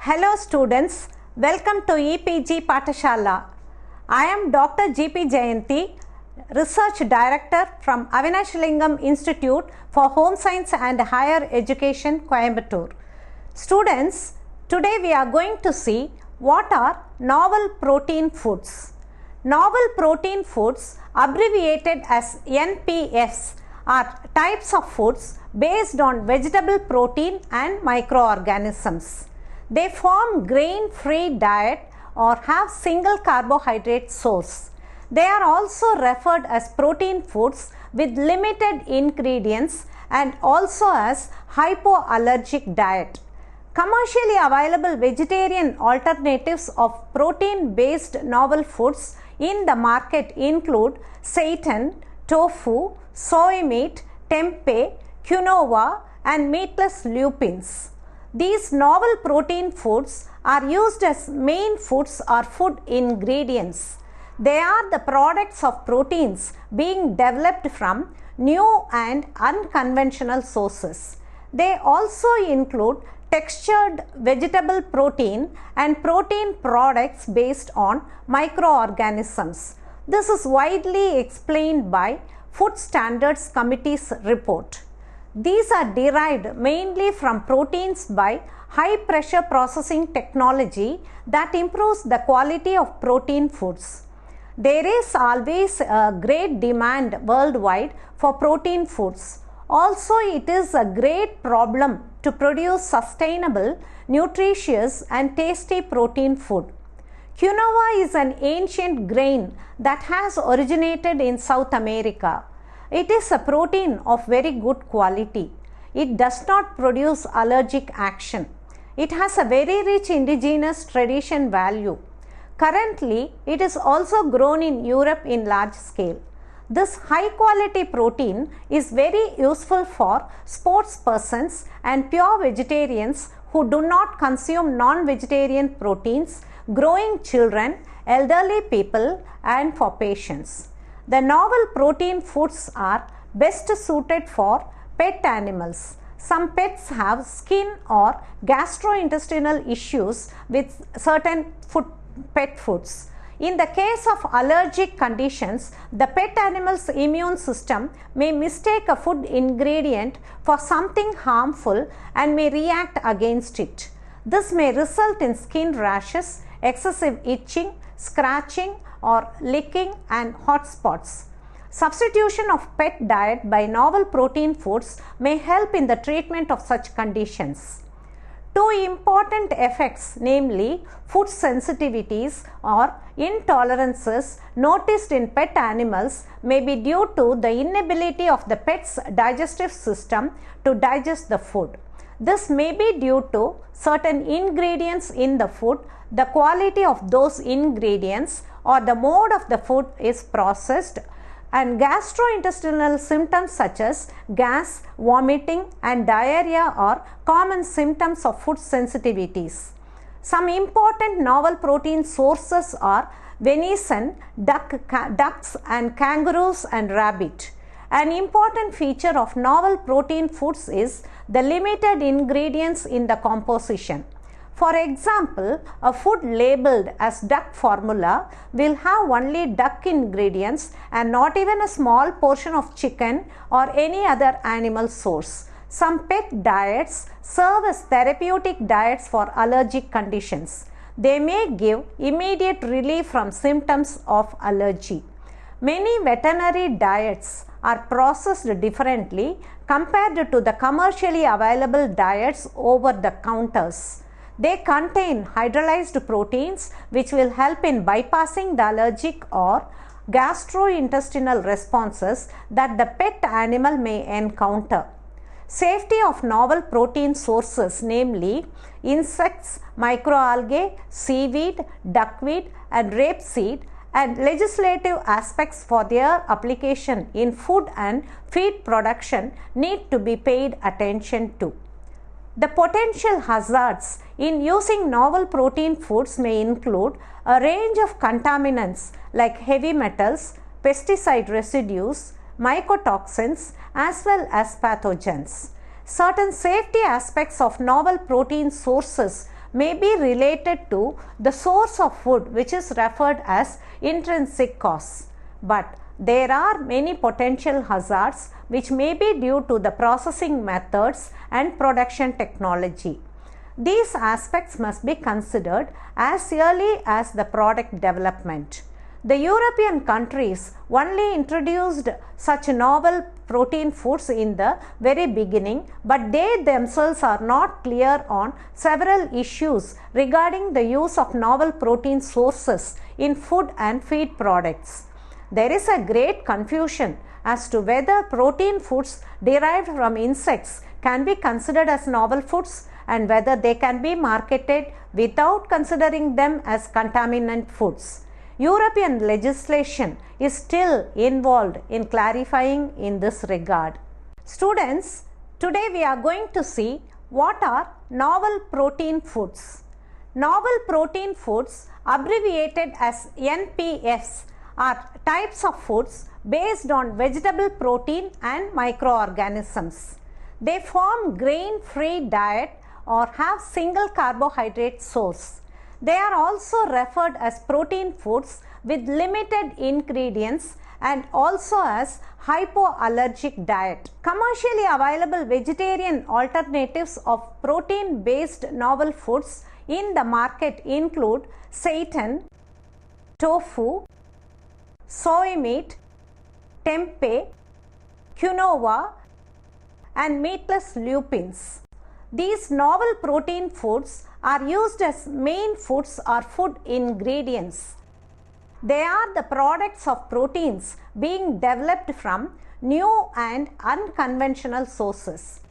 Hello students, welcome to EPG Pathashala. I am Dr. GP Jayanti, Research Director from Avinashalingam Institute for Home Science and Higher Education, Coimbatore. Students, today we are going to see what are novel protein foods. Novel protein foods, abbreviated as NPFs, are types of foods based on vegetable protein and microorganisms. They form grain-free diet or have single carbohydrate source. They are also referred as protein foods with limited ingredients and also as hypoallergic diet. Commercially available vegetarian alternatives of protein-based novel foods in the market include seitan, tofu, soy meat, tempeh, quinoa and meatless lupins. These novel protein foods are used as main foods or food ingredients. They are the products of proteins being developed from new and unconventional sources. They also include textured vegetable protein and protein products based on microorganisms. This is widely explained by Food Standards Committee's report. These are derived mainly from proteins by high pressure processing technology that improves the quality of protein foods. There is always a great demand worldwide for protein foods. Also, it is a great problem to produce sustainable, nutritious and tasty protein food. Quinoa is an ancient grain that has originated in South America. It is a protein of very good quality. It does not produce allergic action. It has a very rich indigenous tradition value. Currently, it is also grown in Europe in large scale. This high quality protein is very useful for sports persons and pure vegetarians who do not consume non-vegetarian proteins, growing children, elderly people and for patients. The novel protein foods are best suited for pet animals. Some pets have skin or gastrointestinal issues with certain pet foods. In the case of allergic conditions, the pet animal's immune system may mistake a food ingredient for something harmful and may react against it. This may result in skin rashes, excessive itching, scratching or licking and hot spots. Substitution of pet diet by novel protein foods may help in the treatment of such conditions. Two important effects, namely food sensitivities or intolerances noticed in pet animals, may be due to the inability of the pet's digestive system to digest the food. This may be due to certain ingredients in the food, the quality of those ingredients or the mode of the food is processed, and gastrointestinal symptoms such as gas, vomiting and diarrhea are common symptoms of food sensitivities. Some important novel protein sources are venison, ducks and kangaroos and rabbit. An important feature of novel protein foods is the limited ingredients in the composition. For example, a food labeled as duck formula will have only duck ingredients and not even a small portion of chicken or any other animal source. Some pet diets serve as therapeutic diets for allergic conditions. They may give immediate relief from symptoms of allergy. Many veterinary diets are processed differently compared to the commercially available diets over the counters. They contain hydrolyzed proteins which will help in bypassing the allergic or gastrointestinal responses that the pet animal may encounter. Safety of novel protein sources, namely insects, microalgae, seaweed, duckweed and rapeseed, and legislative aspects for their application in food and feed production need to be paid attention to. The potential hazards in using novel protein foods may include a range of contaminants like heavy metals, pesticide residues, mycotoxins as well as pathogens. Certain safety aspects of novel protein sources may be related to the source of food, which is referred as intrinsic cause. But there are many potential hazards which may be due to the processing methods and production technology. These aspects must be considered as early as the product development. The European countries only introduced such novel protein foods in the very beginning, but they themselves are not clear on several issues regarding the use of novel protein sources in food and feed products. There is a great confusion as to whether protein foods derived from insects can be considered as novel foods and whether they can be marketed without considering them as contaminant foods. European legislation is still involved in clarifying in this regard. Students, today we are going to see what are novel protein foods. Novel protein foods, abbreviated as NPFs, are types of foods based on vegetable protein and microorganisms. They form grain-free diet or have single carbohydrate source. They are also referred as protein foods with limited ingredients and also as hypoallergic diet. Commercially available vegetarian alternatives of protein-based novel foods in the market include seitan, tofu, soy meat, tempeh, quinoa, and meatless lupins. These novel protein foods are used as main foods or food ingredients. They are the products of proteins being developed from new and unconventional sources.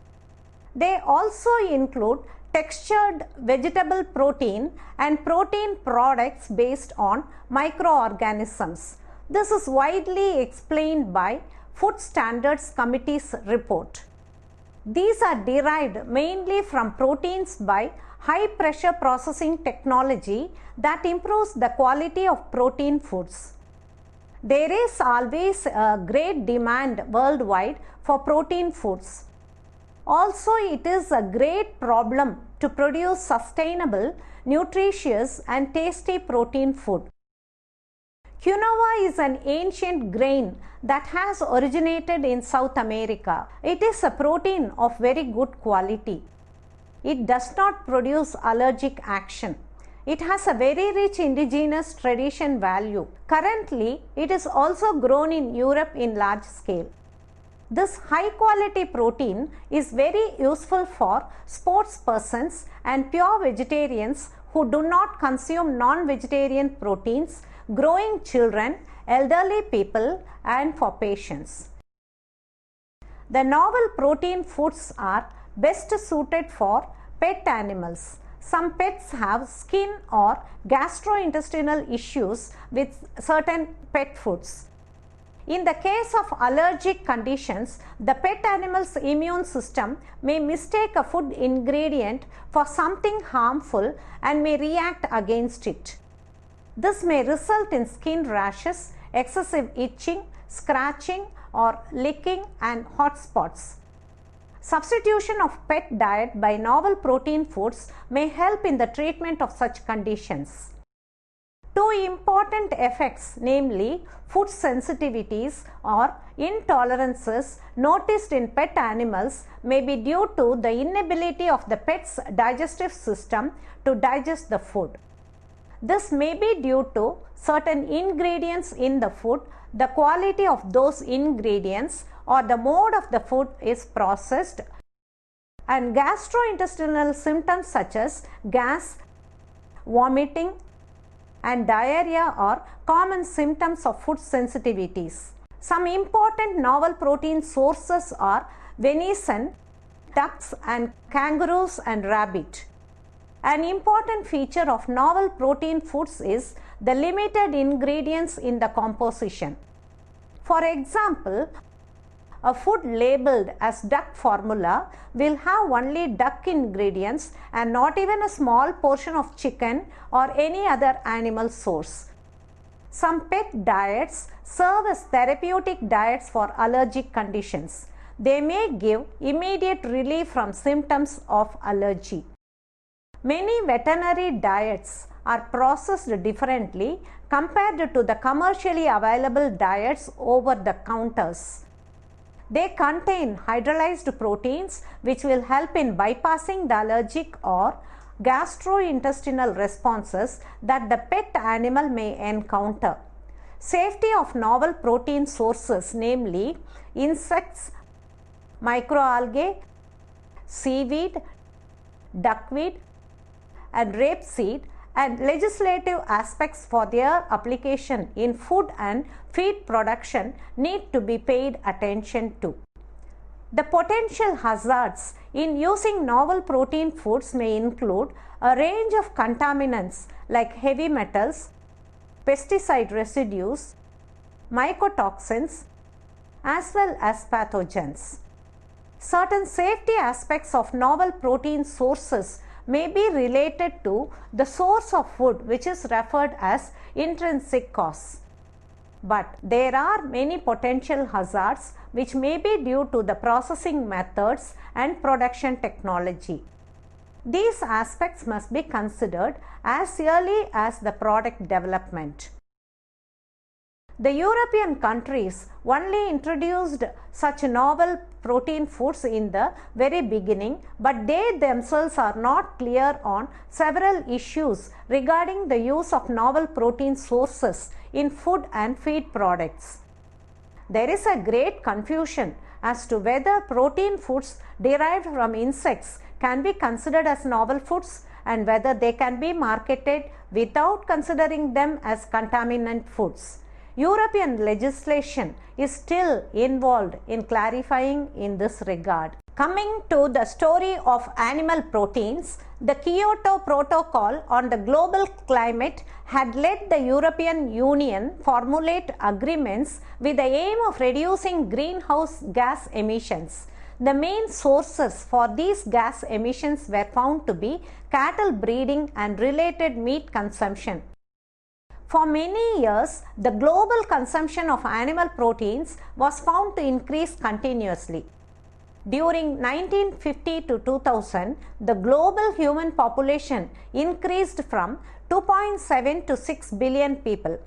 They also include textured vegetable protein and protein products based on microorganisms. This is widely explained by Food Standards Committee's report. These are derived mainly from proteins by high pressure processing technology that improves the quality of protein foods. There is always a great demand worldwide for protein foods. Also, it is a great problem to produce sustainable, nutritious and tasty protein food. Quinoa is an ancient grain that has originated in South America. It is a protein of very good quality. It does not produce allergic action. It has a very rich indigenous tradition value. Currently, it is also grown in Europe in large scale. This high quality protein is very useful for sports persons and pure vegetarians who do not consume non-vegetarian proteins, growing children, elderly people, and for patients. The novel protein foods are best suited for pet animals. Some pets have skin or gastrointestinal issues with certain pet foods. In the case of allergic conditions, the pet animal's immune system may mistake a food ingredient for something harmful and may react against it. This may result in skin rashes, excessive itching, scratching or licking and hot spots. Substitution of pet diet by novel protein foods may help in the treatment of such conditions. Two important effects, namely food sensitivities or intolerances noticed in pet animals, may be due to the inability of the pet's digestive system to digest the food. This may be due to certain ingredients in the food, the quality of those ingredients, or the mode of the food is processed, and gastrointestinal symptoms such as gas, vomiting, and diarrhea are common symptoms of food sensitivities. Some important novel protein sources are venison, ducks and kangaroos and rabbit. An important feature of novel protein foods is the limited ingredients in the composition. For example, a food labeled as duck formula will have only duck ingredients and not even a small portion of chicken or any other animal source. Some pet diets serve as therapeutic diets for allergic conditions. They may give immediate relief from symptoms of allergy. Many veterinary diets are processed differently compared to the commercially available diets over the counters. They contain hydrolyzed proteins which will help in bypassing the allergic or gastrointestinal responses that the pet animal may encounter. Safety of novel protein sources, namely insects, microalgae, seaweed, duckweed, and rapeseed, and legislative aspects for their application in food and feed production need to be paid attention to. The potential hazards in using novel protein foods may include a range of contaminants like heavy metals, pesticide residues, mycotoxins, as well as pathogens. Certain safety aspects of novel protein sources may be related to the source of food, which is referred as intrinsic cause. But there are many potential hazards which may be due to the processing methods and production technology. These aspects must be considered as early as the product development. The European countries only introduced such novel protein foods in the very beginning, but they themselves are not clear on several issues regarding the use of novel protein sources in food and feed products. There is a great confusion as to whether protein foods derived from insects can be considered as novel foods and whether they can be marketed without considering them as contaminant foods. European legislation is still involved in clarifying in this regard. Coming to the story of animal proteins, the Kyoto Protocol on the global climate had led the European Union formulate agreements with the aim of reducing greenhouse gas emissions. The main sources for these gas emissions were found to be cattle breeding and related meat consumption. For many years, the global consumption of animal proteins was found to increase continuously. During 1950 to 2000, the global human population increased from 2.7 to 6 billion people.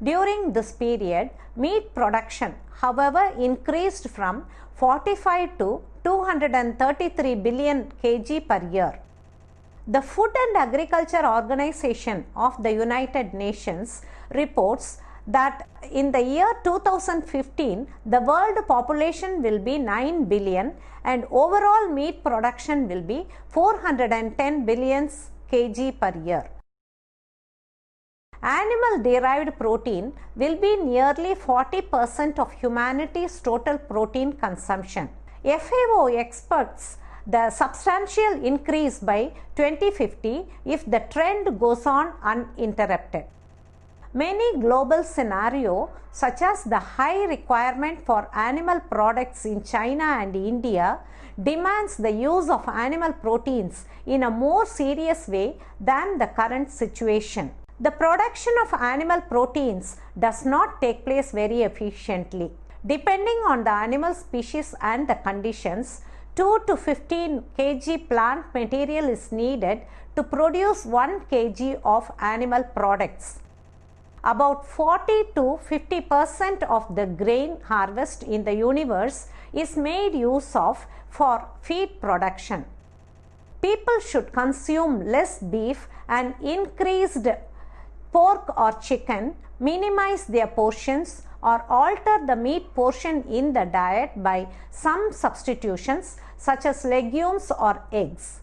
During this period, meat production, however, increased from 45 to 233 billion kg per year. The Food and Agriculture Organization of the United Nations reports that in the year 2015, the world population will be 9 billion and overall meat production will be 410 billion kg per year. Animal-derived protein will be nearly 40% of humanity's total protein consumption. FAO expects the substantial increase by 2050 if the trend goes on uninterrupted. Many global scenarios, such as the high requirement for animal products in China and India, demands the use of animal proteins in a more serious way than the current situation. The production of animal proteins does not take place very efficiently. Depending on the animal species and the conditions, 2 to 15 kg plant material is needed to produce 1 kg of animal products. About 40 to 50% of the grain harvest in the universe is made use of for feed production. People should consume less beef and increased pork or chicken, minimize their portions, or alter the meat portion in the diet by some substitutions such as legumes or eggs.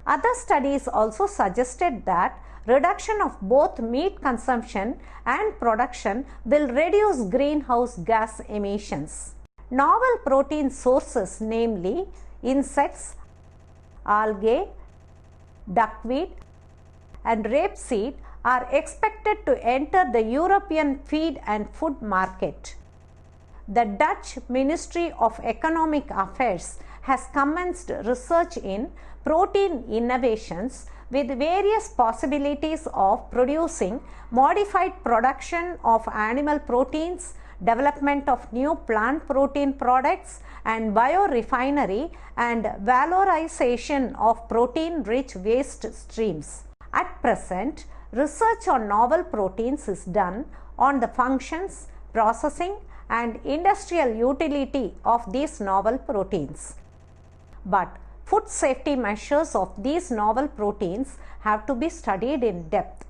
Other studies also suggested that reduction of both meat consumption and production will reduce greenhouse gas emissions. Novel protein sources, namely insects, algae, duckweed, and rapeseed, are expected to enter the European feed and food market. The Dutch Ministry of Economic Affairs has commenced research in protein innovations with various possibilities of producing modified production of animal proteins, development of new plant protein products, and biorefinery and valorization of protein-rich waste streams. At present, research on novel proteins is done on the functions, processing, and industrial utility of these novel proteins. But food safety measures of these novel proteins have to be studied in depth.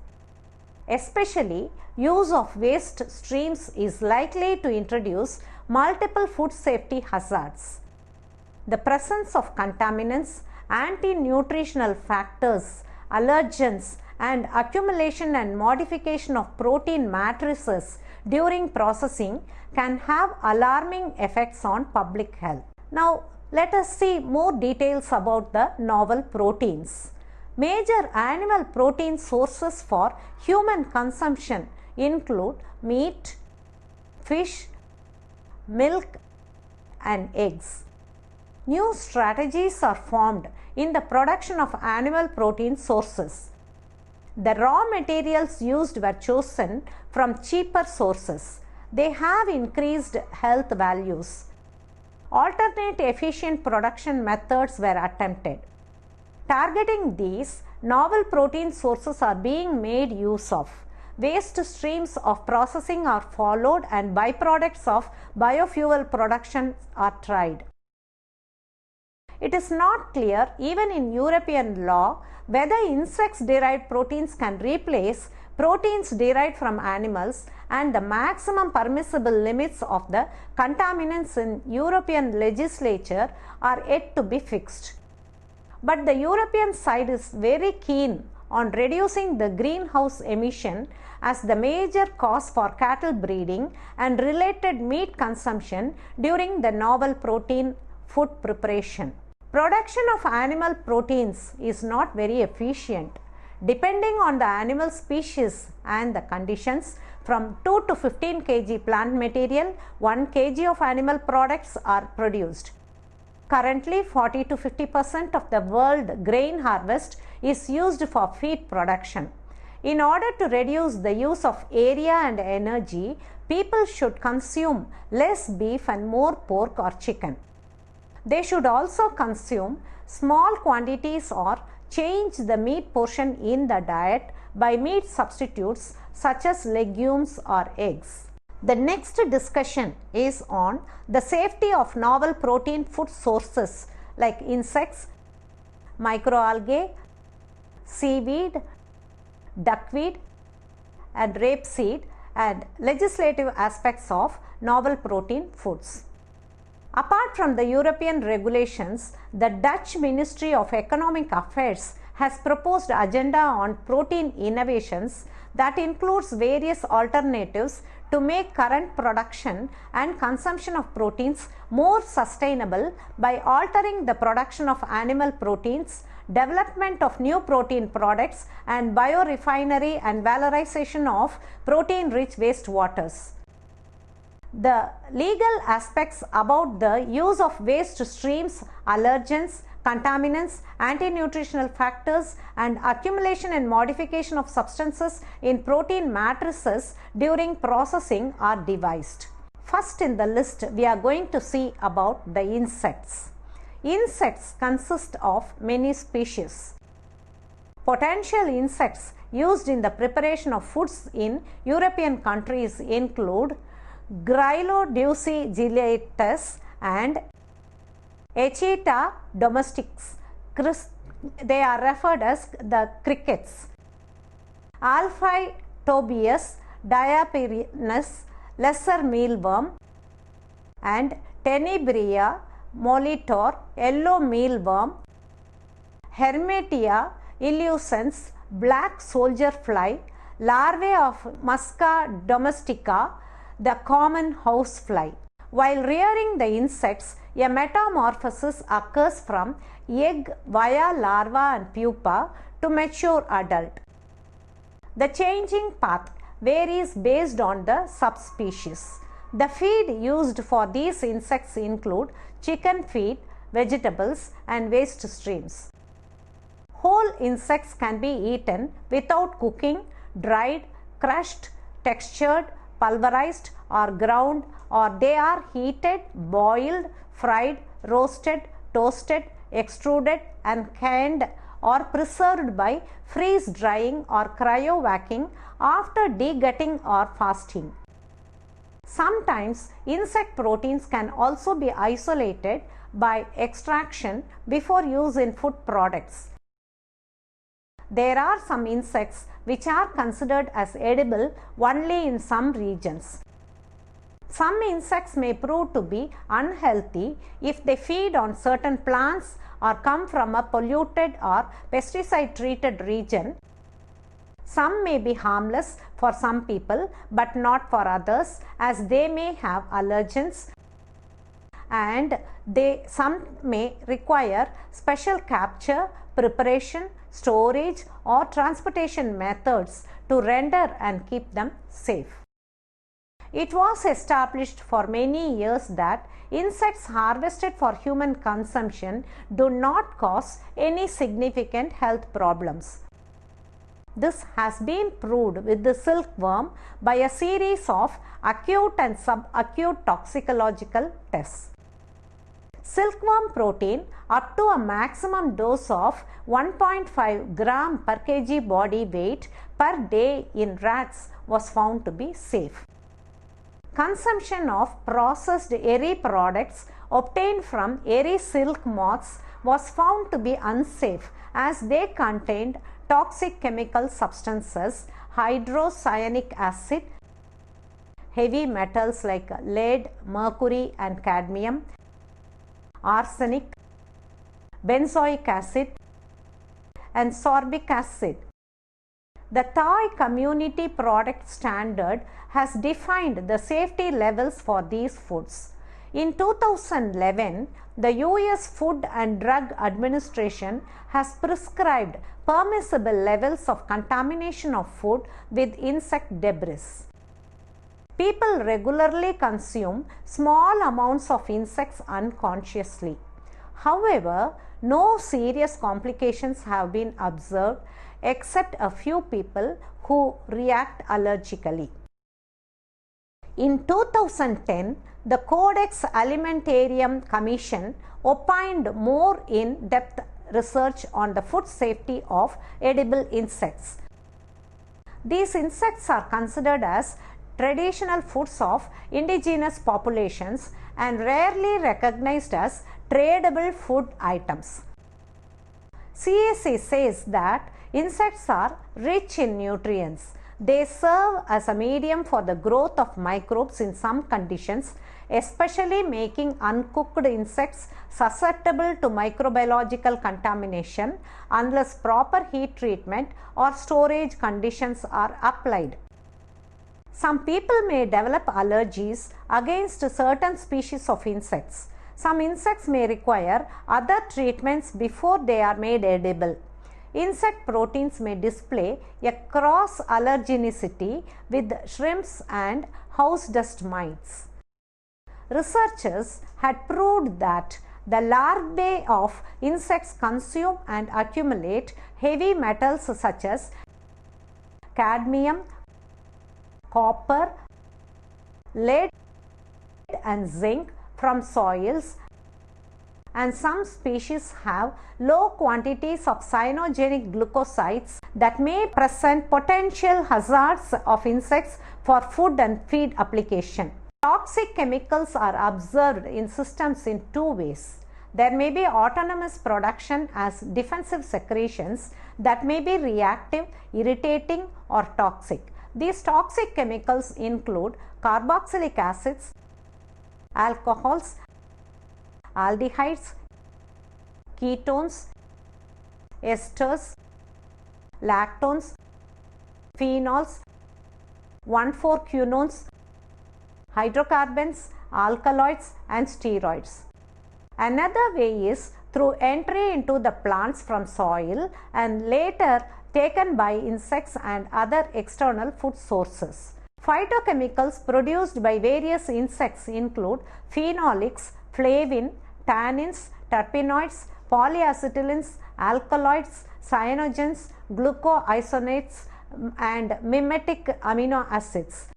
Especially, use of waste streams is likely to introduce multiple food safety hazards. The presence of contaminants, anti-nutritional factors, allergens, and accumulation and modification of protein matrices during processing can have alarming effects on public health. Now, let us see more details about the novel proteins. Major animal protein sources for human consumption include meat, fish, milk, and eggs. New strategies are formed in the production of animal protein sources. The raw materials used were chosen from cheaper sources. They have increased health values. Alternate efficient production methods were attempted. Targeting these, novel protein sources are being made use of. Waste streams of processing are followed and byproducts of biofuel production are tried. It is not clear, even in European law, whether insects-derived proteins can replace proteins derived from animals, and the maximum permissible limits of the contaminants in European legislature are yet to be fixed. But the European side is very keen on reducing the greenhouse emission as the major cause for cattle breeding and related meat consumption during the novel protein food preparation. Production of animal proteins is not very efficient. Depending on the animal species and the conditions, from 2 to 15 kg plant material, 1 kg of animal products are produced. Currently, 40 to 50% of the world grain harvest is used for feed production. In order to reduce the use of area and energy, people should consume less beef and more pork or chicken. They should also consume small quantities or change the meat portion in the diet by meat substitutes such as legumes or eggs. The next discussion is on the safety of novel protein food sources like insects, microalgae, seaweed, duckweed, and rapeseed, and legislative aspects of novel protein foods. Apart from the European regulations, the Dutch Ministry of Economic Affairs has proposed agenda on protein innovations that includes various alternatives to make current production and consumption of proteins more sustainable by altering the production of animal proteins, development of new protein products, and biorefinery and valorization of protein-rich wastewaters. The legal aspects about the use of waste streams, allergens, contaminants, anti-nutritional factors, and accumulation and modification of substances in protein matrices during processing are devised. First in the list, we are going to see about the insects. Insects consist of many species. Potential insects used in the preparation of foods in European countries include Gryloducigiliatus and Echeta domesticus. They are referred as the crickets. Alphitobius diaperinus, lesser mealworm, and Tenebria molitor, yellow mealworm, Hermetia illucens, black soldier fly, larvae of Musca domestica, the common housefly. While rearing the insects, a metamorphosis occurs from egg via larva and pupa to mature adult. The changing path varies based on the subspecies. The feed used for these insects include chicken feed, vegetables, and waste streams. Whole insects can be eaten without cooking, dried, crushed, textured, pulverized or ground, or they are heated, boiled, fried, roasted, toasted, extruded and canned or preserved by freeze drying or cryovacuuming after degutting or fasting. Sometimes insect proteins can also be isolated by extraction before use in food products. There are some insects which are considered as edible only in some regions. Some insects may prove to be unhealthy if they feed on certain plants or come from a polluted or pesticide treated region. Some may be harmless for some people but not for others, as they may have allergens, and some may require special capture, preparation, storage or transportation methods to render and keep them safe. It was established for many years that insects harvested for human consumption do not cause any significant health problems. This has been proved with the silkworm by a series of acute and subacute toxicological tests. Silkworm protein up to a maximum dose of 1.5 gram per kg body weight per day in rats was found to be safe. Consumption of processed eri products obtained from eri silk moths was found to be unsafe, as they contained toxic chemical substances, hydrocyanic acid, heavy metals like lead, mercury and cadmium, arsenic, benzoic acid and sorbic acid. The Thai Community Product Standard has defined the safety levels for these foods. In 2011, the US Food and Drug Administration has prescribed permissible levels of contamination of food with insect debris. People regularly consume small amounts of insects unconsciously. However, no serious complications have been observed except a few people who react allergically. In 2010, the Codex Alimentarium Commission opined more in-depth research on the food safety of edible insects. These insects are considered as traditional foods of indigenous populations and rarely recognized as tradable food items. CAC says that insects are rich in nutrients. They serve as a medium for the growth of microbes in some conditions, especially making uncooked insects susceptible to microbiological contamination unless proper heat treatment or storage conditions are applied. Some people may develop allergies against certain species of insects. Some insects may require other treatments before they are made edible. Insect proteins may display a cross allergenicity with shrimps and house dust mites. Researchers had proved that the larvae of insects consume and accumulate heavy metals such as cadmium, copper, lead and zinc from soils, and some species have low quantities of cyanogenic glucosides that may present potential hazards of insects for food and feed application. Toxic chemicals are observed in systems in two ways. There may be autonomous production as defensive secretions that may be reactive, irritating or toxic. These toxic chemicals include carboxylic acids, alcohols, aldehydes, ketones, esters, lactones, phenols, 1,4-quinones, hydrocarbons, alkaloids and steroids. Another way is through entry into the plants from soil and later taken by insects and other external food sources. Phytochemicals produced by various insects include phenolics, flavin, tannins, terpenoids, polyacetylens, alkaloids, cyanogens, glucoisonates and mimetic amino acids.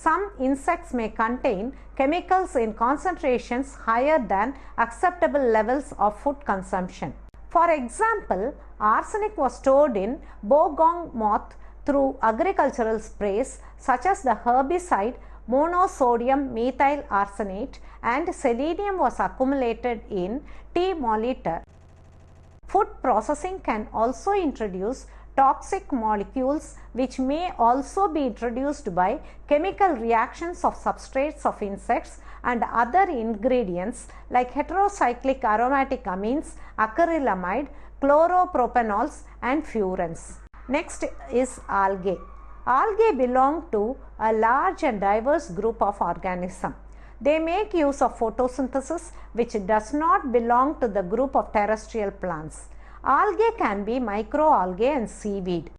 some insects may contain chemicals in concentrations higher than acceptable levels of food consumption. For example, arsenic was stored in bogong moth through agricultural sprays such as the herbicide monosodium methyl arsenate, and selenium was accumulated in tea molitor. Food processing can also introduce toxic molecules which may also be introduced by chemical reactions of substrates of insects and other ingredients like heterocyclic aromatic amines, acrylamide, chloropropanols and furans. Next is algae. Algae belong to a large and diverse group of organisms. They make use of photosynthesis, which does not belong to the group of terrestrial plants. Algae can be microalgae and seaweed.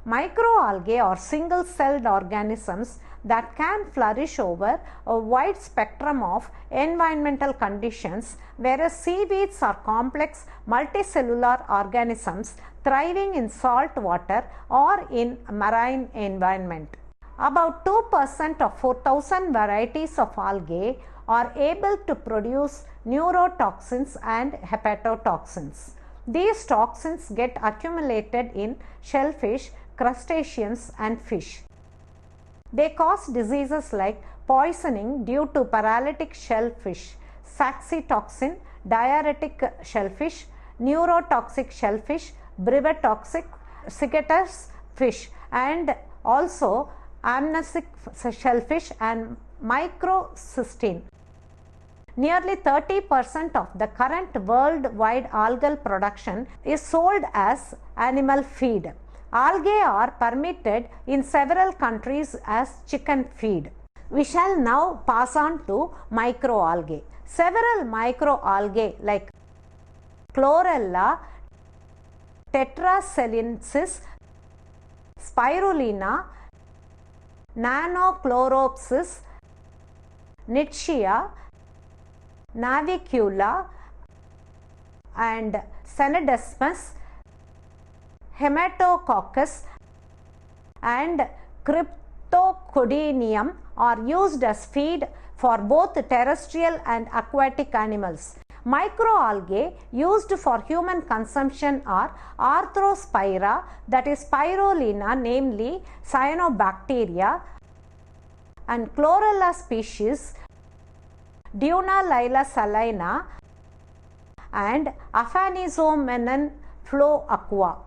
Microalgae are single-celled organisms that can flourish over a wide spectrum of environmental conditions, whereas seaweeds are complex multicellular organisms thriving in salt water or in marine environment. About 2% of 4,000 varieties of algae are able to produce neurotoxins and hepatotoxins. These toxins get accumulated in shellfish, crustaceans and fish. They cause diseases like poisoning due to paralytic shellfish, saxitoxin, diuretic shellfish, neurotoxic shellfish, brevetoxic cicatrice fish, and also amnesic shellfish and microcystine. Nearly 30% of the current worldwide algal production is sold as animal feed. Algae are permitted in several countries as chicken feed. We shall now pass on to microalgae. Several microalgae like Chlorella, Tetracelyensis, Spirulina, Nanochloropsis, Nitzschia, Navicula and Senedesmus, Hematococcus and Cryptocodinium are used as feed for both terrestrial and aquatic animals. Microalgae used for human consumption are Arthrospira, that is Spirulina, namely Cyanobacteria, and Chlorella species Duna lila salina and Aphanizomenon floaqua.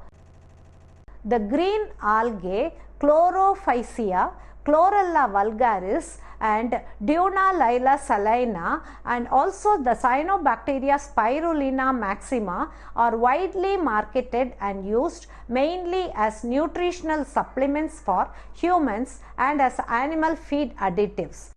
The green algae Chlorophycia, Chlorella vulgaris and Duna lila salina and also the Cyanobacteria spirulina maxima are widely marketed and used mainly as nutritional supplements for humans and as animal feed additives.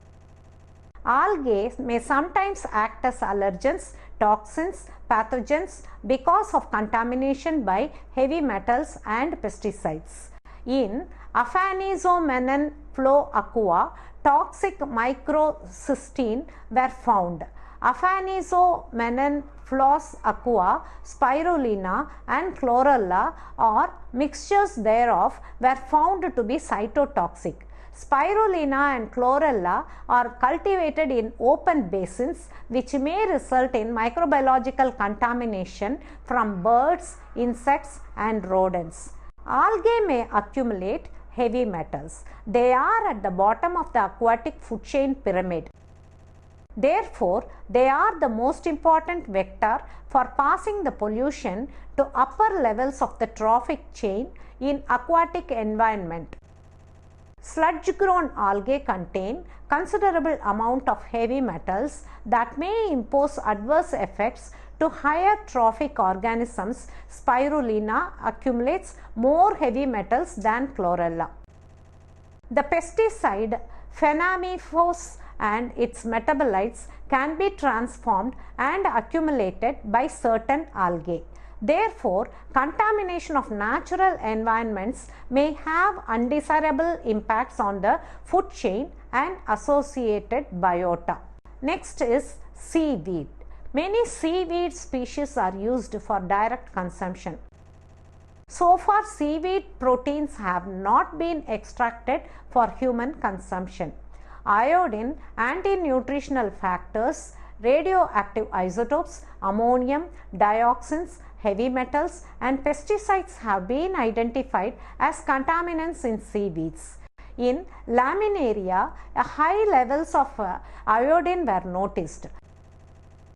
Algae may sometimes act as allergens, toxins, pathogens because of contamination by heavy metals and pesticides. In Aphanizomenon floaqua, toxic microcystine were found. Aphanizomenon floaqua, spirulina and chlorella or mixtures thereof were found to be cytotoxic. Spirulina and chlorella are cultivated in open basins which may result in microbiological contamination from birds, insects and rodents. Algae may accumulate heavy metals. They are at the bottom of the aquatic food chain pyramid. Therefore, they are the most important vector for passing the pollution to upper levels of the trophic chain in aquatic environment. Sludge-grown algae contain considerable amount of heavy metals that may impose adverse effects to higher trophic organisms. Spirulina accumulates more heavy metals than chlorella. The pesticide Phenamifos and its metabolites can be transformed and accumulated by certain algae. Therefore, contamination of natural environments may have undesirable impacts on the food chain and associated biota. Next is seaweed. Many seaweed species are used for direct consumption. So far, seaweed proteins have not been extracted for human consumption. Iodine, anti-nutritional factors, radioactive isotopes, ammonium, dioxins, heavy metals and pesticides have been identified as contaminants in seaweeds. In laminaria, high levels of iodine were noticed.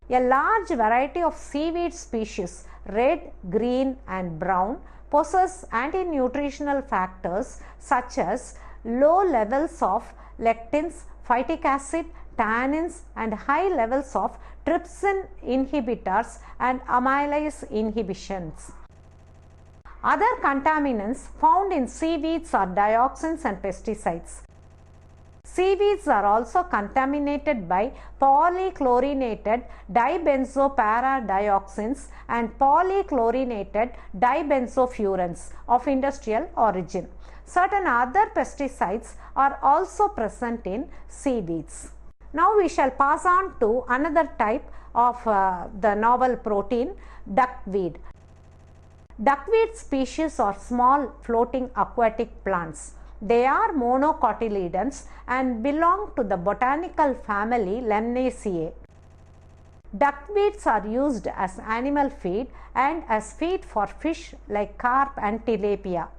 A large variety of seaweed species, red, green and brown, possess anti-nutritional factors such as low levels of lectins, phytic acid, tannins and high levels of trypsin inhibitors and amylase inhibitions. Other contaminants found in seaweeds are dioxins and pesticides. Seaweeds are also contaminated by polychlorinated dibenzopyridioxins and polychlorinated dibenzofurans of industrial origin. Certain other pesticides are also present in seaweeds. Now we shall pass on to another type of the novel protein, duckweed. Duckweed species are small floating aquatic plants. They are monocotyledons and belong to the botanical family Lemnaceae. Duckweeds are used as animal feed and as feed for fish like carp and tilapia.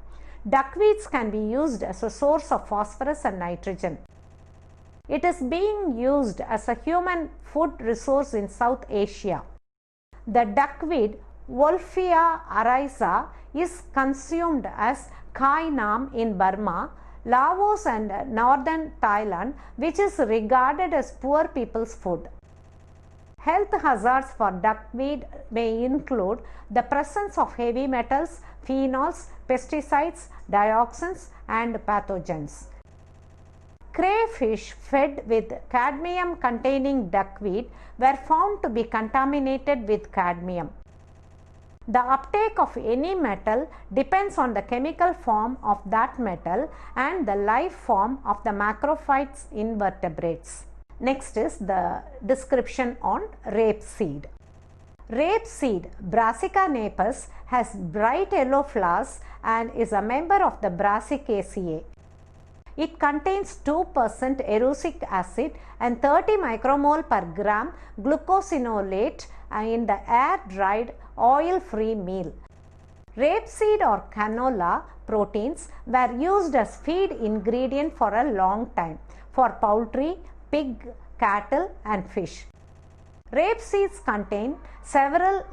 Duckweeds can be used as a source of phosphorus and nitrogen. It is being used as a human food resource in South Asia. The duckweed Wolffia arisa is consumed as kai nam in Burma, Laos and northern Thailand, which is regarded as poor people's food. Health hazards for duckweed may include the presence of heavy metals, phenols, pesticides, dioxins and pathogens. Crayfish fed with cadmium containing duckweed were found to be contaminated with cadmium. The uptake of any metal depends on the chemical form of that metal and the life form of the macrophytes invertebrates. Next is the description on rapeseed. Rapeseed, Brassica napus, has bright yellow flowers and is a member of the Brassicaceae. It contains 2% erucic acid and 30 micromole per gram glucosinolate in the air-dried oil-free meal. Rapeseed or canola proteins were used as feed ingredient for a long time for poultry, pig, cattle and fish. Rapeseeds contain several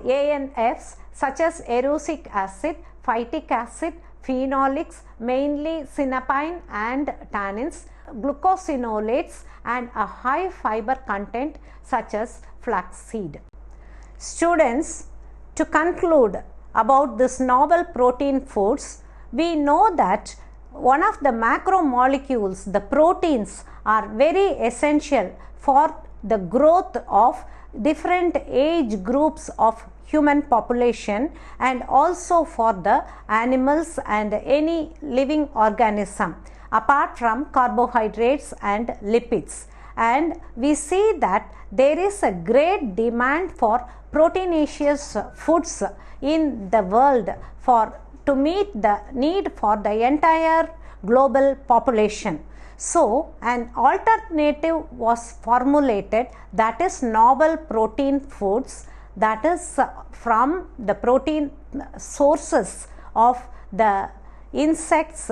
ANFs such as erucic acid, phytic acid, phenolics, mainly synapine and tannins, glucosinolates and a high fiber content such as flaxseed. Students, to conclude about this novel protein foods, we know that one of the macromolecules, the proteins, are very essential for the growth of different age groups of human population and also for the animals and any living organism apart from carbohydrates and lipids. And we see that there is a great demand for proteinaceous foods in the world to meet the need for the entire global population. So, an alternative was formulated, that is novel protein foods, that is from the protein sources of the insects,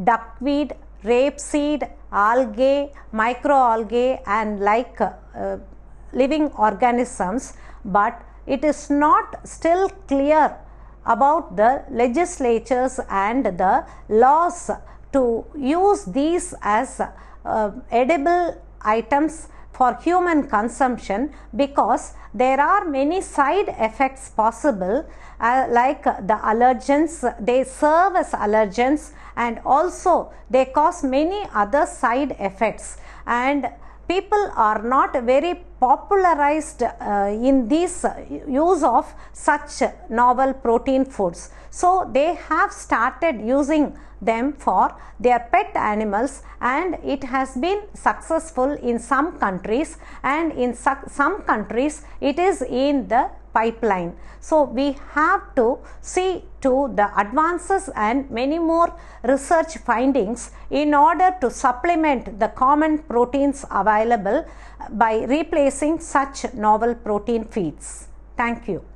duckweed, rapeseed, algae, microalgae and like living organisms, but it is not still clear about the legislatures and the laws to use these as edible items for human consumption, because there are many side effects possible like the allergens, they serve as allergens and also they cause many other side effects, and people are not very popularized in this use of such novel protein foods. So they have started using them for their pet animals, and it has been successful in some countries, and in some countries it is in the pipeline. So we have to see to the advances and many more research findings in order to supplement the common proteins available by replacing such novel protein feeds. Thank you.